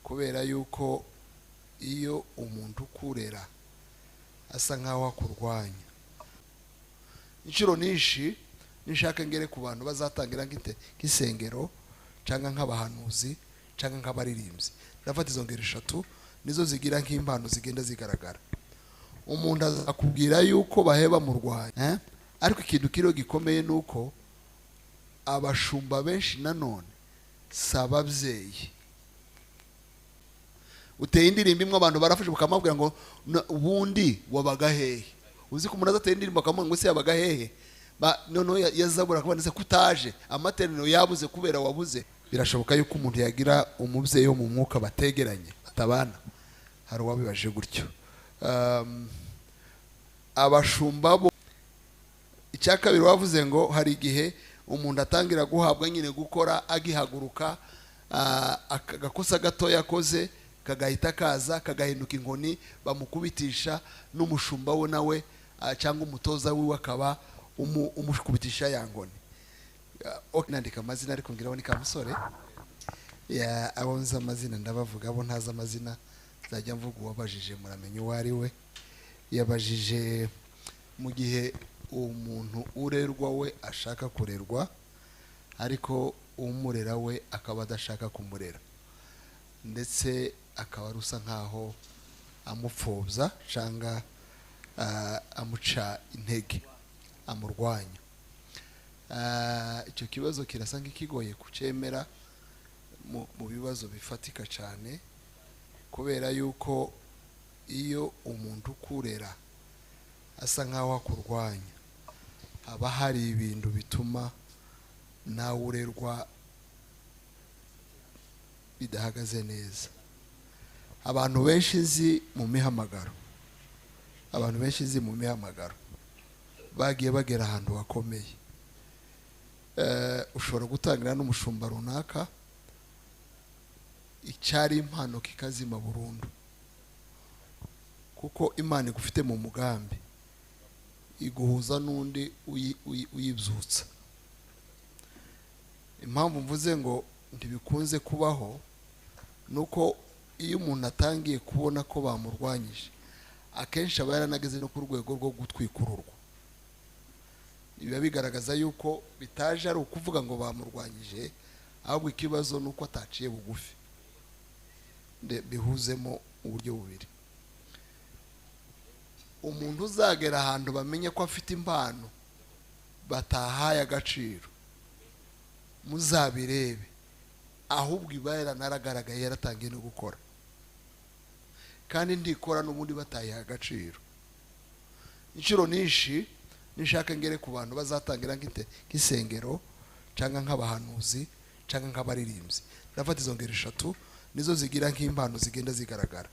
kubera yuko iyo umuntu ukurera asa nkaho akurwanya. Inshuro nishi nishaka ngere ku bantu bazatangira nk'isengero cyangwa nk'abahanuzi cyangwa nk'abaririmbyi, ndafata izo ngero 3 nizo zigira nk'impano zigenda zigaragara. Umuntu akubwira yuko baheba mu Rwanda, ariko ikintu kiro gikomeye nuko abashumba benshi nanone sababyeyi. Uteye indirimbo imwe abantu barafashe bukamabwira ngo ubundi wabaga hehe. Uzi ko umuntu azateye indirimbo akamubwira ngo se yabaga hehe, noneho yazabura kubanditse kutaje amateraniro yabuze kubera wabuze. Birashoboka yuko umuntu yagira umubyeyi wo mu mwuka bategeranye atabana. Hari uwabibaje gutyo. Abashumba bo icya kabiri wavuze ngo hari igihe umuntu atangira guhabwa nyine gukora agihaguruka, agakosa gato yakoze kagahita kaza kagahinduka inkoni bamukubitisha, n'umushumba we nawe cyangwa umutoza wiwe akaba umukubitisha ya nkoni. Nandika amazina ariko ngira ni Kamusore. Abo nzi amazina ndabavuga, abo ntazi amazina nzajya mvuga uwabajije muramenye uwo ari we. Yabajije mu gihe umuntu urerwa we ashaka kurerwa ariko umurera we akaba adashaka kumurera, ndetse akaba rusa nkaho amupfobya cyangwa amuca intege, amurwanya. Icyo kibazo kirasa nk'ikigoye kucemera mu bibazo bifatika cyane, kubera yuko iyo umuntu ukurera asa nkaho akurwanya, haba hari ibintu bituma nawe urerwa bidahagaze neza. Abantu benshi nzi mu mihamagaro bagiye bagera ahantu hakomeye. Ushobora gutangira n'umushumba runaka, icyari impano kikazima burundu, kuko Imana igufite mu mugambi iguhuza n'undi uyibyutsa. Impamvu mvuze ngo ntibikunze kubaho nuko iyo umuntu atangiye kubona ko bamurwanyije, akenshi aba yaranageze no ku rwego rwo gutwikururwa. Biba bigaragaza yuko bitaje ari ukuvuga ngo bamurwanyije, ahubwo ikibazo nuko ataciye bugufi. Bihuzemo uburyo bubiri. Umuntu uzagera ahantu bamenye ko afite impano batahaye agaciro, muzabirebe, ahubwo iba yaranaragaragaye yaratangiye no gukora, kandi ndikora n'ubundi batayiha agaciro. Inshuro nishi nishaka ngere ku bantu bazatangira nk'isengero cyangwa nk'abahanuzi cyangwa nk'abaririmbyi, ndafata izo ngero 3 nizo zigira nk'impano zigenda zigaragara.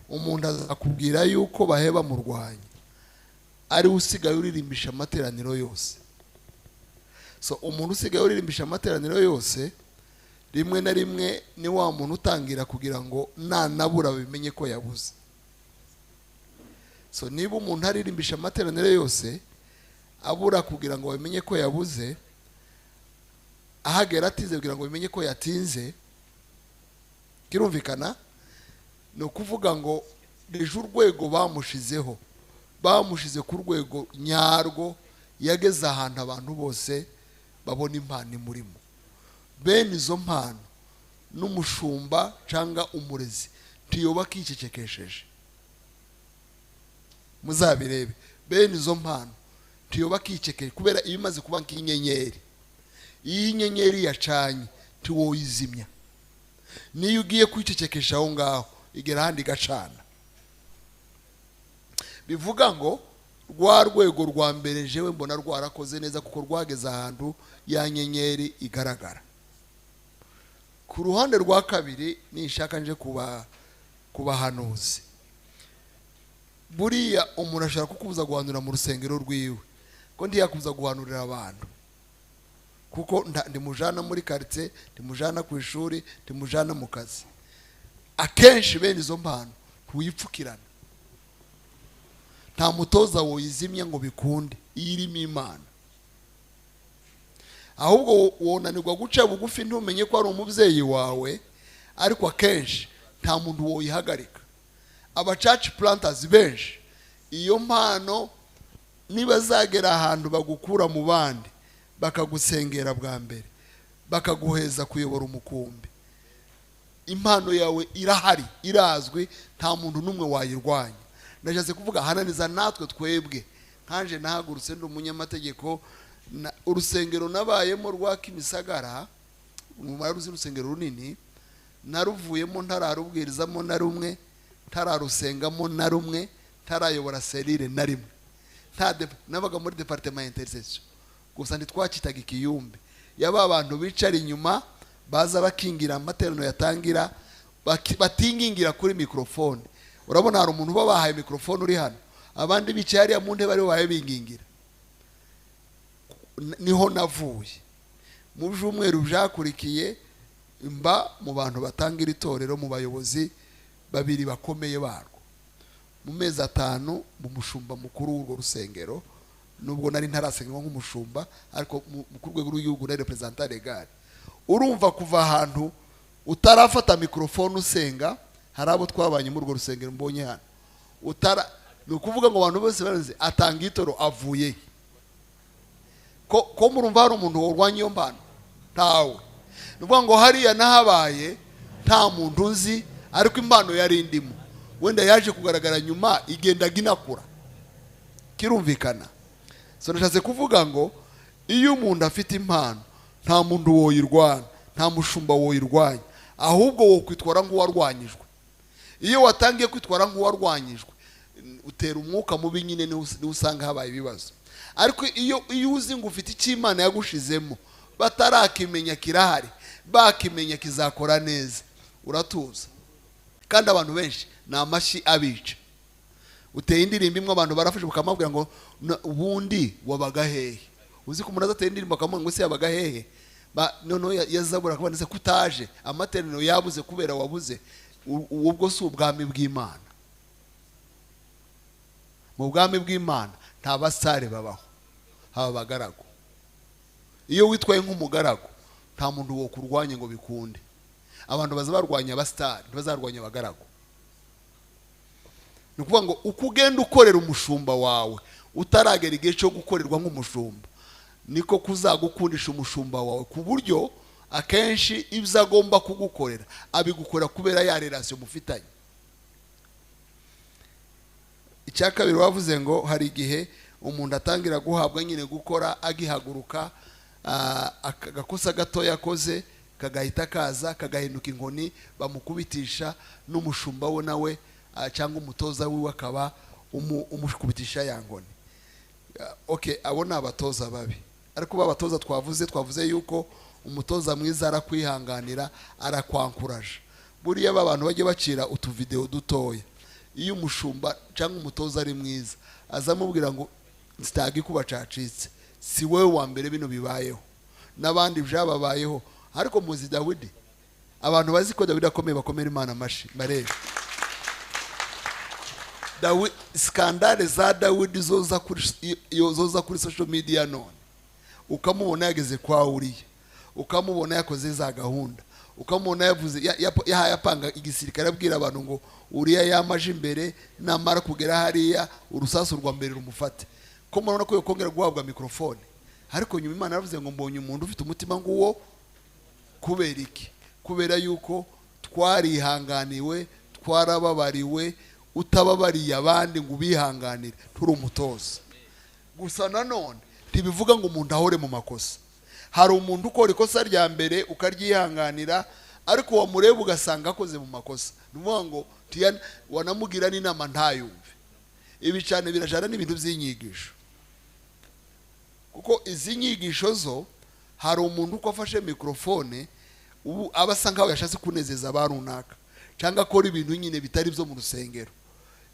Umuntu akubwira yuko baheba mu Rwanda ari usigaye uririmbisha amateraniro yose. So umuntu usigaye uririmbisha amateraniro yose, rimwe na rimwe ni wa muntu utangira kugira ngo nanabura bimenye ko yabuze. So niba umuntu aririmbisha amateraniro yose abura kugira ngo bamenye ko yabuze, ahagera atize kugira ngo bimenye ko yatinze, kirumvikana? No kuvuga ngo ejo urwego bamushize ku rwego nyarwo, yageze ahantu abantu bose babona impano imurimo. Bene izo mpano n'umushumba cyangwa umurezi ntiyoba kicecekesheje. Muzabirebe, bene izo mpano ntiyoba kicekesheje, kubera iyo imaze kuba nk'inyenyeri, iyi nyenyeri yacanye ntiwoyizimya. Niyo ugiye kwicecekesha aho ngaho igera ahandi igacana. Bivuga ngo rwa rwego rwa mbere jewe mbona rwarakoze neza, kuko rwageze ahantu ya nyenyeri igaragara. Ku ruhande rwa kabiri nishaka nje kubahanuzi. Buriya umuntu ashaka kukubuza guhanura mu rusengero rwiwe, ko ndiyakubuza guhanurira abantu, kuko ndimujana muri quartier, ndimujana ku ishuri, ndimujana mu kazi. Akenshi bene izo mpano ntuyipfukirana. Nta mutoza woyizimya ngo bikunde irimo Imana. Ahubwo wonanirwa guca bugufi ntumenye ko ari umubyeyi wawe, ariko akenshi nta muntu woyihagarika. Aba church planters benshi iyo mpano niba zagera ahantu bagukura mu bandi bakagusengera bwa mbere bakaguheza kuyobora umukumbi, impano yawe irahari, irazwi, nta muntu numwe wayirwanya. Ndajaze kuvuga hananiza natwe twebwe kanje nahagurutse ndi umunyamategeko urusengero nabayemo rwa Kimisagara mu maruzi urusengero runini naruvuyemo ntararubwirizamo na rumwe, ntararusengamo na rumwe, ntarayobora serire na rimwe, nabaga muri departement intercession gusa ntitwakitaga ikiyumbe yaba abantu bicara inyuma baza bakingira amaterano yatangira batingingira kuri microphone. Urabona hari umuntu babahaye microphone uri hano, abandi bicaye hariya mu ntebe bari bahaye bingingira. Niho navuye mu byumweru byakurikiye mba mu bantu batangira itorero mu bayobozi babiri bakomeye barwo. Mu mezi 5 mu mushumba mukuru w'urwo rusengero, nubwo nari ntarasenga nk'umushumba ariko mu rwego rw'igihugu na representant legal. Urumva kuva ahantu utarafata microphone usenga, hari abo twabanye muri urwo rusengero mbonye hano ni ukuvuga ngo abantu bose barazi atanga itoro avuye ko murumva hari umuntu worwanya iyo mbano ntawe. Nuvuga ngo hariya nahabaye nta muntu uzi, ariko impano yari indimo wenda yaje kugaragara nyuma igenda ginakura, kirumvikana. So nashatse kuvuga ngo iyo umuntu afite impano nta muntu woyirwana, nta mushumba woyirwanya, ahubwo wo kwitwara nk'uwarwanyijwe. Iyo watangiye kwitwara nk'uwarwanyijwe utera umwuka mubi nyine ni usanga habaye ibibazo. Ariko iyo uzi ngo ufite icy'Imana yagushizemo batarakimenya kirahari, bakimenya kizakora neza, uratuza. Kandi abantu benshi ni amashyi abica. Uteye indirimbo imwe abantu barafashe bukamabwira ngo ubundi wabaga hehe. Uzi ko umuntu azateye indirimbo akamubwira ngo se yabaga hehe, none yazabura kubonetse kutaje amateraniro yabuze kubera wabuze. Ubwo si ubwami bw'Imana. Mu bwami bw'Imana nta basare babaho, haba abagaragu. Iyo witwaye nk'umugaragu nta muntu wo kurwanya ngo bikunde. Abantu bazabarwanya abasitari ntibazarwanya abagaragu. Ni ukuvuga ngo uko ugenda ukorera umushumba wawe utaragera igihe cyo gukorerwa nk'umushumba, niko kuzagukundisha umushumba wawe, ku buryo akenshi ibyo agomba kugukorera abigukora kubera ya relation mufitanye. Icya kabiri wavuze ngo hari igihe umuntu atangira guhabwa nyine gukora agihaguruka, agakosa gato yakoze kagahita kaza kagahinduka inkoni bamukubitisha, n'umushumba we nawe cyangwa umutoza wiwe akaba umukubitisha ya nkoni. Okay, abo ni abatoza babi. Ariko babatoza twavuze yuko umutoza mwiza arakwihanganira, arakwankuraje. Buriya abantu bajye bacira utuvideo dutoya. Iyo umushumba cyangwa umutoza ari mwiza azamubwira ngo zitagi kuba cacitse, si wewe wa mbere bino bibayeho, n'abandi byababayeho. Ariko muzi Dawidi, abantu bazi ko Dawidi akomeye bakomera Imana amashi barebe. Skandale za Dawidi zoza kuri social media none, ukamubona yageze kwa Uriya, ukamubona yakoze za gahunda, ukamubona yavuze yapanga igisirikare abwira abantu ngo Uriya yamaje imbere namara kugera hariya urusasu rwa mbere rumufate. Ko murabona ko yokongera guhabwa microphone, ariko nyuma Imana yaravuze ngo mbonye umuntu ufite umutima nguwo. Kubera iki? Kubera yuko twarihanganiwe, twarababariwe. Utababariye abandi ngo ubihanganire turi umutoza gusa. Nanone ntibivuga ngo umuntu ahore mu makosa. Hari umuntu ukora ikosa rya mbere ukaryihanganira, ariko wamureba ugasanga akoze mu makosa, nuvuga ngo wanamugira n'inama ntayumve. Ibi cyane birajana n'ibintu by'inyigisho, kuko izi nyigisho zo hari umuntu uko afashe microphone ubu abasa nkaho yashatse kunezeza abarunaka cyangwa akora ibintu nyine bitari byo mu rusengero.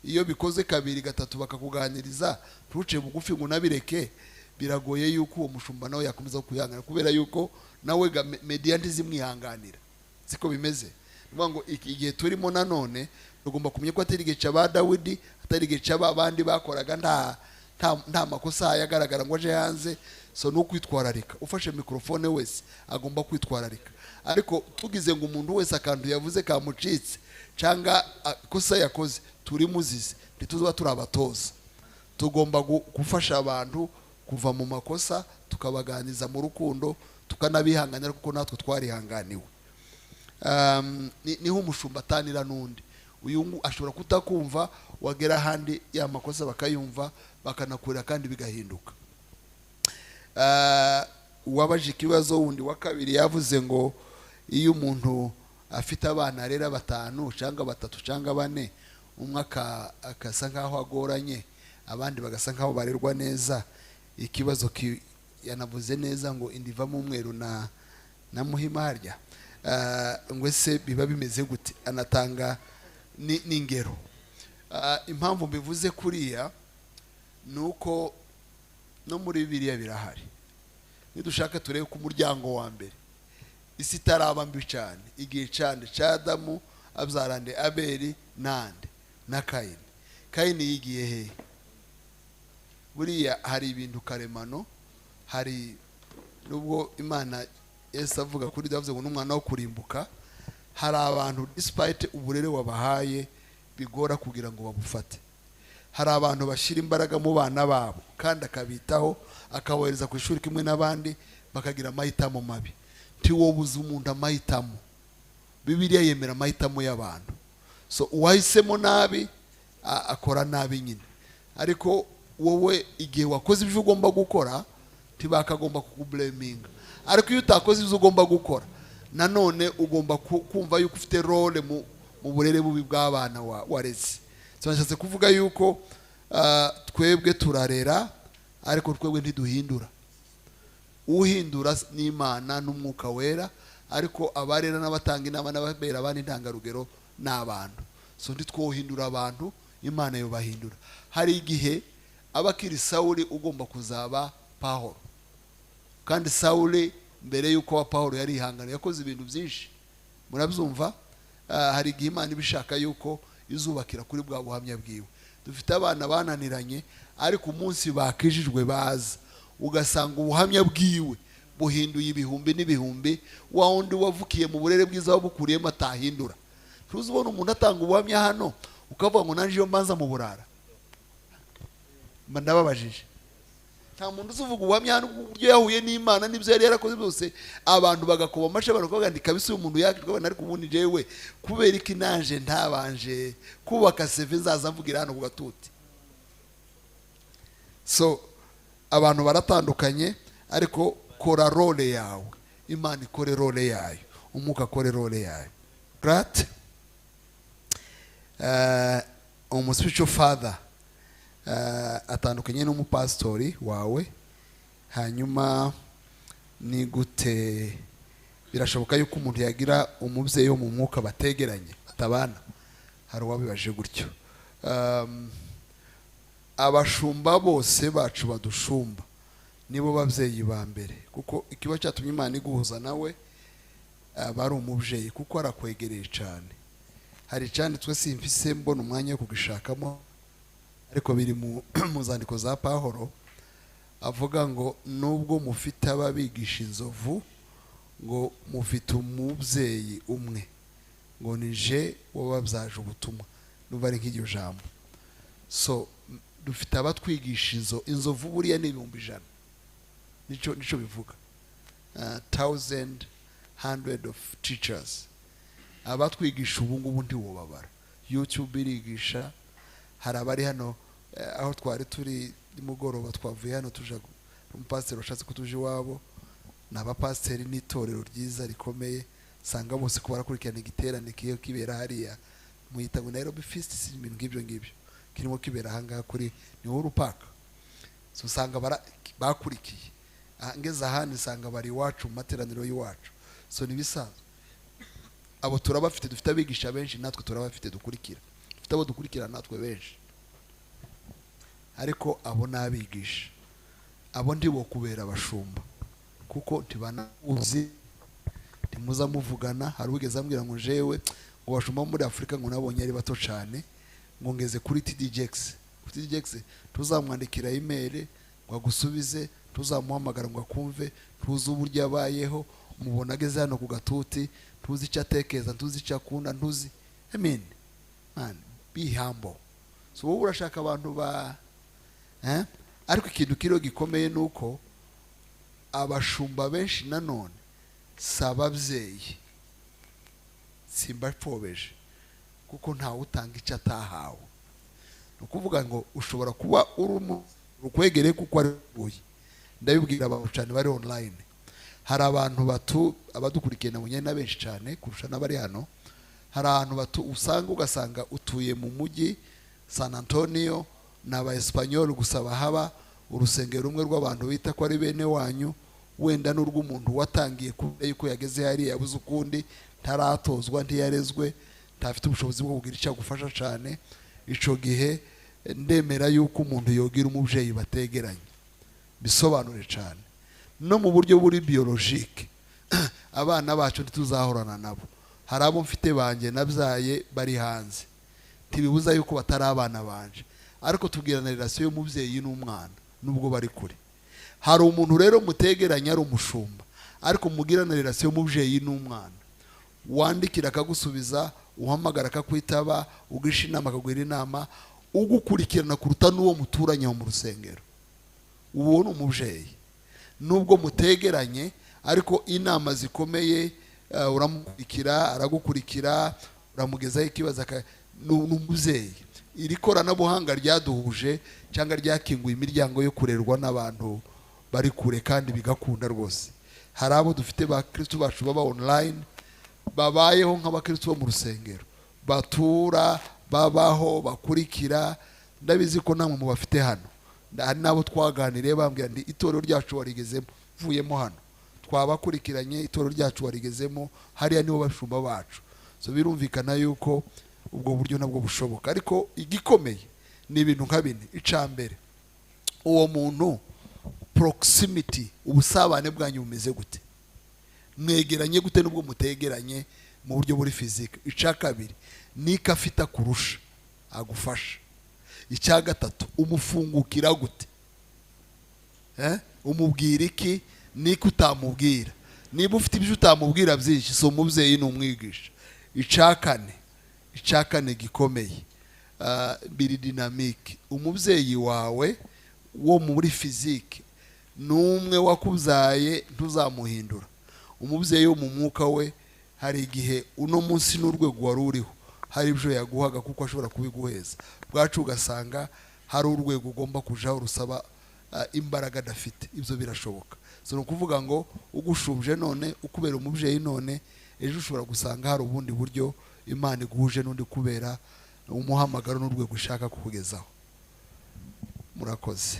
Iyo bikoze kabiri gatatu bakakuganiriza ntuce bugufi ngo nabireke, biragoye yuko uwo mushumba nawe yakomeza kwihangana, kubera yuko nawe media ntizimwihanganira. Siko bimeze. Nuvuga ngo igihe turimo nanone tugomba kumenya ko atari igihe cy'aba Dawidi, atari igihe cy'abandi bakoraga nta makosa yagaragara ngo aje hanze. So no kwitwararika, ufashe mikrofone wese agomba kwitwararika. Ariko tugize ngo umuntu wese akantu yavuze kamucitse cyangwa kosa yakoze turi muzize, ntituzoba turabatoza. Tugomba gufasha abantu kuva mu makosa, tukabaganiza mu rukundo, tukanabihanganira kuko natwe twarihanganiwe. Niho umushumba atanira n'undi. Uyu ashobora kutakumva, wagera ahandi ya makosa bakayumva bakanakurira kandi bigahinduka. Uwabaje ikibazo wundi wa kabiri yavuze ngo iyo umuntu afite abana rero 5 cyangwa 3 cyangwa 4, umwe akasa nkaho agoranye, abandi bagasa nkaho barerwa neza, ikibazo yanavuze neza ngo indiva mu mweru na muhima harya. Ngo se biba bimeze gute? Anatanga n'ingero. Impamvu mbivuze kuriya nuko no muri Bibiliya birahari. Nidushaka turebe ku muryango wa mbere isi itaraba mbi cyane, igihe cyane cya Adamu abyarande Abeli nande na Kayini. Kayini yigiye he? Buriya hari ibintu karemano, hari nubwo Imana Yesu avuga kuri Davuze ngo n'umwana wo kurimbuka, hari abantu despite uburere wabahaye bigora kugira ngo babufate. Hari abantu bashyira imbaraga mu bana babo kandi akabitaho, akabohereza ku ishuri kimwe n'abandi, bakagira amahitamo mabi. Ntiwobuze umuntu amahitamo. Bibiliya yemera amahitamo y'abantu. So uwahisemo nabi akora nabi nyine. Ariko wowe igihe wakoze ibyo ugomba gukora ntibakagomba kukublaminga. Ariko iyo utakoze ibyo ugomba gukora, nanone ugomba kumva yuko ufite role mu burere bubi bw'abana wareze. Twashatse kuvuga yuko twebwe turarera, ariko twebwe ntiduhindura. Uhindura n'Imana n'Umwuka Wera, ariko abarera n'abatanga inama n'ababera abandi ntangarugero n'abantu. So ntitwohindura abantu, Imana yo bahindura. Hari igihe abakiri Sawuli ugomba kuzaba Pawulo, kandi Sawuli mbere yuko wa Pawulo yari ihangana yakoze ibintu byinshi. Murabyumva? Hari igihe Imana ibishaka yuko izubakira kuri bwa buhamya bwiwe. Dufite abana bananiranye, ariko umunsi bakijijwe baza ugasanga ubuhamya bwiwe buhinduye ibihumbi n'ibihumbi, wa wundi wavukiye mu burere bwiza wabukuriyemo atahindura. Tuzubona umuntu atanga ubuhamya hano ukavuga ngo nanje iyo mbanza mu burara. Ndababajije, nta muntu uzuvuga ubuhamya hano uburyo yahuye n'Imana n'ibyo yari yarakoze byose, abantu bagakoba amashe bakavuga ndi kabisa uyu muntu yakirwa, ariko ubundi jewe kubera iki nanje ntabanje kubaka CV nzaza mvugira hano ku gatuti. So abantu baratandukanye, ariko kora role yawe, Imana ikore role yayo, Umwuka akore role yayo. Right? Spiritual father atandukanye n'umupastori wawe. Hanyuma ni gute birashoboka yuko umuntu yagira umubyeyi wo mu mwuka bategeranye batabana? Hari uwabibaje gutyo. Abashumba bose bacu badushumba nibo babyeyi ba mbere, kuko ikiba cyatumye Imana iguhuza nawe bari umubyeyi, kuko arakwegereye cyane. Hari cyane twe simfise mbona umwanya wo kugishakamo, ariko biri mu zandiko za Pawulo avuga ngo nubwo mufite ababigisha inzovu, ngo mufite umubyeyi umwe, ngo nije wababyaje ubutumwa. Nuba ari nk'iryo jambo. So dufite abatwigisha inzovu buriya ni 100,000. Nico bivuga. 100 of teachers. Abatwigisha ubu ngubu ndi wobabara. YouTube irigisha. Hari abari hano aho twari turi nimugoroba, twavuye hano tuja umupasiteri washatse kutuje iwabo, n'abapasiteri n'itorero ryiza rikomeye, sanga bose ko barakurikirana igiterane kiyo kibera hariya muyita ngo Nairobi Feast, si ibintu ngibyo kirimo kibera hanga kuri ni urupaka. So sanga bakurikiye, ngeze ahandi sanga bari iwacu mu materaniro y'iwacu. So nibisanzwe abo turabafite, dufite abigisha benshi, natwe turabafite dukurikira, dufite abo dukurikira natwe benshi, ariko abo nabigisha, abo ndibo kubera abashumba, kuko ntibana uzi ntimuza muvugana. Hari wigeze ambwira ngo jewe ngo bashumba muri Afrika ngo nabonye ari bato cyane, ngo ngeze kuri TD Jakes utigekse tuzamwandikira email ngo agusubize, tuzamuhamagara ngo akumve, tuzi uburyo abayeho, mubona ageze hano ku gatuti, tuzi icyo atekereza, tuzi icyo akunda, tuzi amen man, be humble. So wowe urashaka abantu ba ariko ikintu kiriho gikomeye nuko abashumba benshi nanone sababyeyi simbapfobeje kuko ntawe utanga icyo atahawe. Nukuvuga ngo ushobora kuba urukwegereye kuko ari buye. Ndabibwira abantu cyane bari online, hari abantu abadukurikiye nabonye na benshi cyane kurusha n'abari hano. Hari ahantu ugasanga utuye mu mujyi San Antonio n'aba Espanyol gusa bahaba, urusengero rumwe rw'abantu bita ko ari bene wanyu, wenda n'urw'umuntu watangiye kubera yuko yageze hari yabuze ukundi, ntaratozwa, ntiyarezwe, ntafite ubushobozi bwo kugira icyo agufasha cyane. Ico gihe ndemera yuko umuntu yogira umubyeyi bategeranye, bisobanure cyane no mu buryo buri biologique. Abana bacu ntituzahorana nabo, hari abo mfite banje nabyaye bari hanze, ntibibuza yuko batari abana banje, ariko tubwirana relation y'umubyeyi n'umwana nubwo bari kure. Hari umuntu rero mutegeranye ari umushumba, ariko mugirana relation y'umubyeyi n'umwana, wandikira akagusubiza, uhamagara akakwitaba, ugisha inama akaguha inama, ugukurikirana kuruta n'uwo muturanye mu rusengero. Uwo ni umubyeyi. Nubwo mutegeranye ariko inama zikomeye uramukurikira, aragukurikira, uramugezaho ikibazo, n'umubyeyi. Iri koranabuhanga ryaduhuje cyangwa ryakinguye imiryango yo kurerwa n'abantu bari kure kandi bigakunda rwose. Hari abo dufite ba Kristo bacu baba online, babayeho nk'abakristo bo mu rusengero, batura, babaho, bakurikira. Ndabizi ko namwe mu bafite hano, hari nabo twaganiriye bambwira ndi itorero ryacu warigezemo, vuyemo hano twabakurikiranye, itorero ryacu warigezemo, hariya nibo bashumba bacu. So birumvikana yuko ubwo buryo nabwo bushoboka, ariko igikomeye ni ibintu nka bine. Icambere, uwo muntu proximity, ubusabane bwanyu bumeze gute, mwegeranye gute nubwo mutegeranye mu buryo buri physique. Icakabiri, niko afite kurusha agufasha. Icyagatatu, umufungukira gute, umubwira iki niko utamubwira. Niba ufite ibyo utamubwira byinshi, so umubyeyi n'umwigisha. Icakane gikomeye, biri dynamique. Umubyeyi wawe wo muri physique n'umwe wakuzaye, ntuzamuhindura. Umubyeyi wo mu mwuka we, hari igihe uno munsi n'urwego wari uriho hari ibyo yaguhaga kuko ashobora kubiguheza, bwacu ugasanga hari urwego ugomba kujaho rusaba imbaraga adafite. Ibyo birashoboka. So no kuvuga ngo ugushubje none, ukubera umubyeyi none, ejo ushobora gusanga hari ubundi buryo Imana iguhuje n'undi kubera umuhamagaro n'urwego ushaka kukugezaho. Murakoze.